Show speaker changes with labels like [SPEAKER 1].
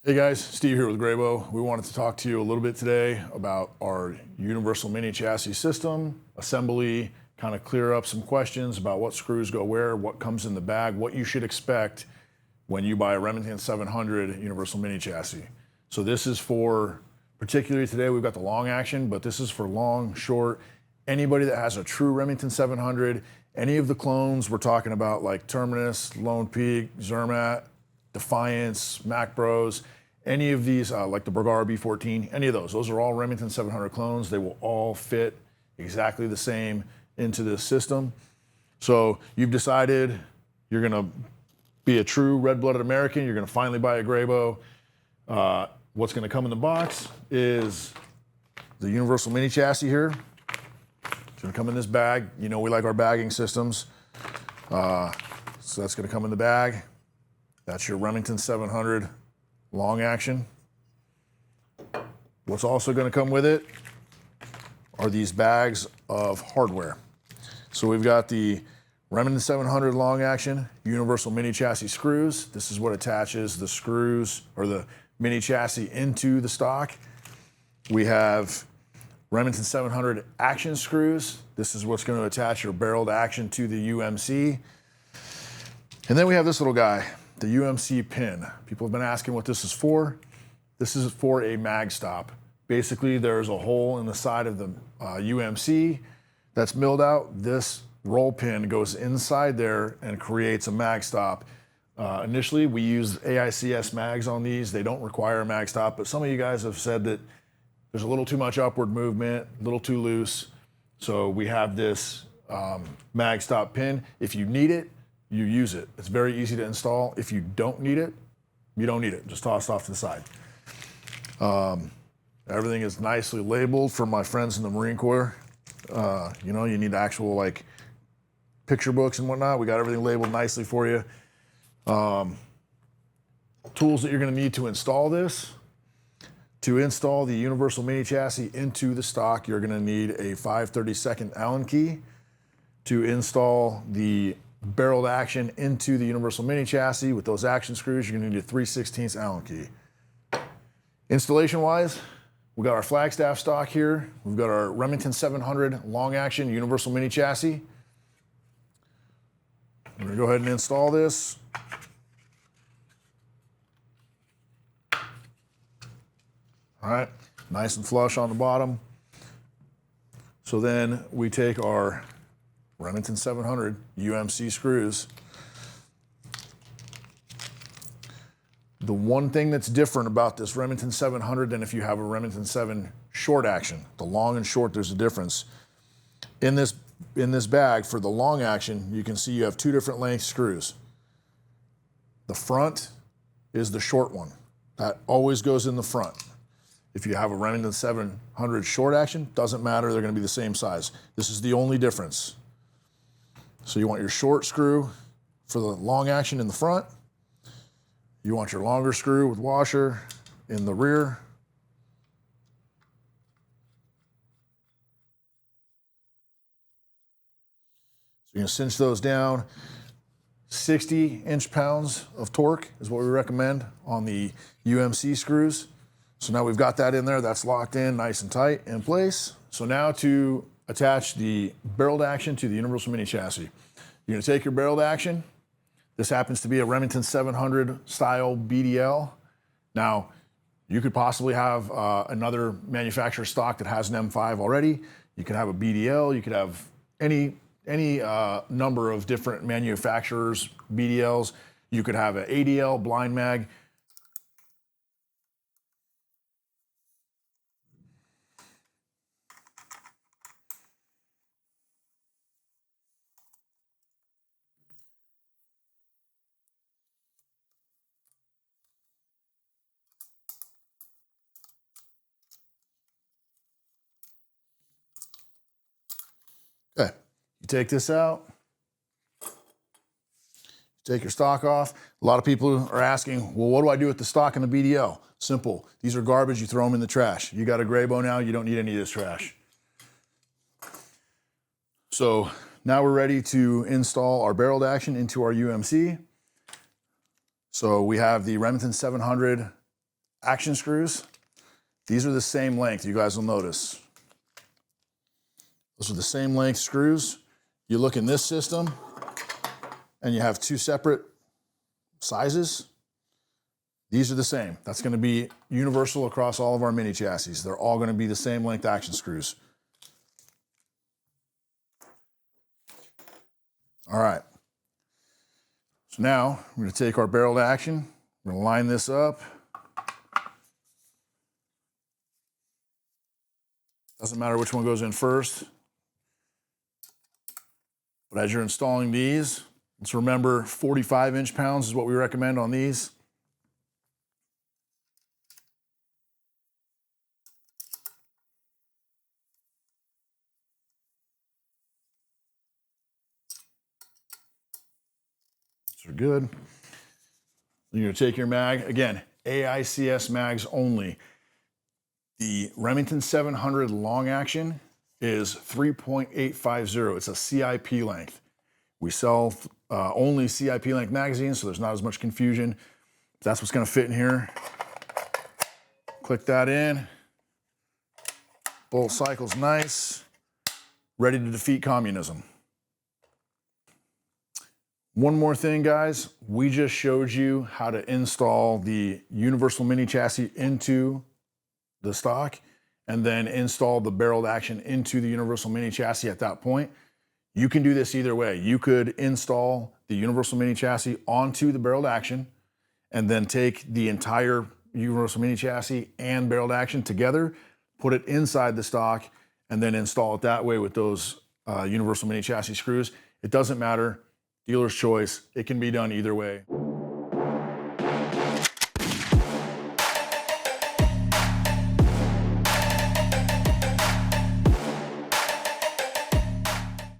[SPEAKER 1] Hey guys, Steve here with Graybo. We wanted to talk to you a little bit today about our universal mini chassis system, assembly, kind of clear up some questions about what screws go where, what comes in the bag, what you should expect when you buy a Remington 700 universal mini chassis. So this is for, particularly today, we've got the long action, but this is for long, short, anybody that has a true Remington 700, any of the clones we're talking about like Terminus, Lone Peak, Zermatt, Defiance, Mac Bros, any of these, like the Bergara B14, any of those are all Remington 700 clones. They will all fit exactly the same into this system. So you've decided you're gonna be a true red-blooded American, you're gonna finally buy a Graybo. What's gonna come in the box is the universal mini chassis here. It's gonna come in this bag. You know we like our bagging systems. So that's gonna come in the bag. That's your Remington 700 long action. What's also going to come with it are these bags of hardware. So we've got the Remington 700 long action universal mini chassis screws. This is what attaches the screws or the mini chassis into the stock. We have Remington 700 action screws. This is what's going to attach your barreled action to the UMC. And then we have this little guy, the UMC pin. People have been asking what this is for. This is for a mag stop. Basically, there's a hole in the side of the UMC that's milled out. This roll pin goes inside there and creates a mag stop. Initially, we used AICS mags on these. They don't require a mag stop, but some of you guys have said that there's a little too much upward movement, a little too loose. So we have this mag stop pin. If you need it, you use it. It's very easy to install. If you don't need it, you don't need it. Just toss it off to the side. Everything is nicely labeled for my friends in the Marine Corps. You know, you need actual like picture books and whatnot. We got everything labeled nicely for you. Tools that you're gonna need to install this. To install the universal mini chassis into the stock, you're gonna need a 5/32 Allen key. To install the barreled action into the universal mini chassis with those action screws, you're gonna need a 3/16 Allen key. Installation wise, we got our Flagstaff stock here. We've got our Remington 700 long action universal mini chassis. I'm gonna go ahead and install this. All right, nice and flush on the bottom. So then we take our Remington 700 UMC screws. The one thing that's different about this Remington 700 than if you have a Remington 7 short action, the long and short, there's a difference. In this bag for the long action, you can see you have two different length screws. The front is the short one. That always goes in the front. If you have a Remington 700 short action, doesn't matter, they're gonna be the same size. This is the only difference. So you want your short screw for the long action in the front. You want your longer screw with washer in the rear. So you're gonna cinch those down. 60 inch-pounds of torque is what we recommend on the UMC screws. So now we've got that in there, that's locked in, nice and tight in place. So now to attach the barreled action to the universal mini chassis. You're gonna take your barreled action. This happens to be a Remington 700 style BDL. Now, you could possibly have another manufacturer stock that has an M5 already. You could have a BDL, you could have any number of different manufacturers, BDLs. You could have an ADL, blind mag. Okay, you take this out, take your stock off. A lot of people are asking, well, what do I do with the stock and the BDL? Simple, these are garbage, you throw them in the trash. You got a Graybo now, you don't need any of this trash. So now we're ready to install our barreled action into our UMC. So we have the Remington 700 action screws, these are the same length, you guys will notice. Those are the same length screws. You look in this system and you have two separate sizes. These are the same. That's going to be universal across all of our mini chassis. They're all going to be the same length action screws. All right. So now we're going to take our barrel to action. We're going to line this up. Doesn't matter which one goes in first. But as you're installing these, let's remember 45 inch-pounds is what we recommend on these. Those are good. You're going to take your mag. Again, AICS mags only. The Remington 700 long action is 3.850. It's a CIP length. We sell only CIP length magazines, so there's not as much confusion. That's what's going to fit in here. Click that in. Bolt cycle's nice. Ready to defeat communism. One more thing, guys. We just showed you how to install the universal mini chassis into the stock and then install the barreled action into the universal mini chassis at that point. You can do this either way. You could install the universal mini chassis onto the barreled action and then take the entire universal mini chassis and barreled action together, put it inside the stock, and then install it that way with those universal mini chassis screws. It doesn't matter. Dealer's choice. It can be done either way.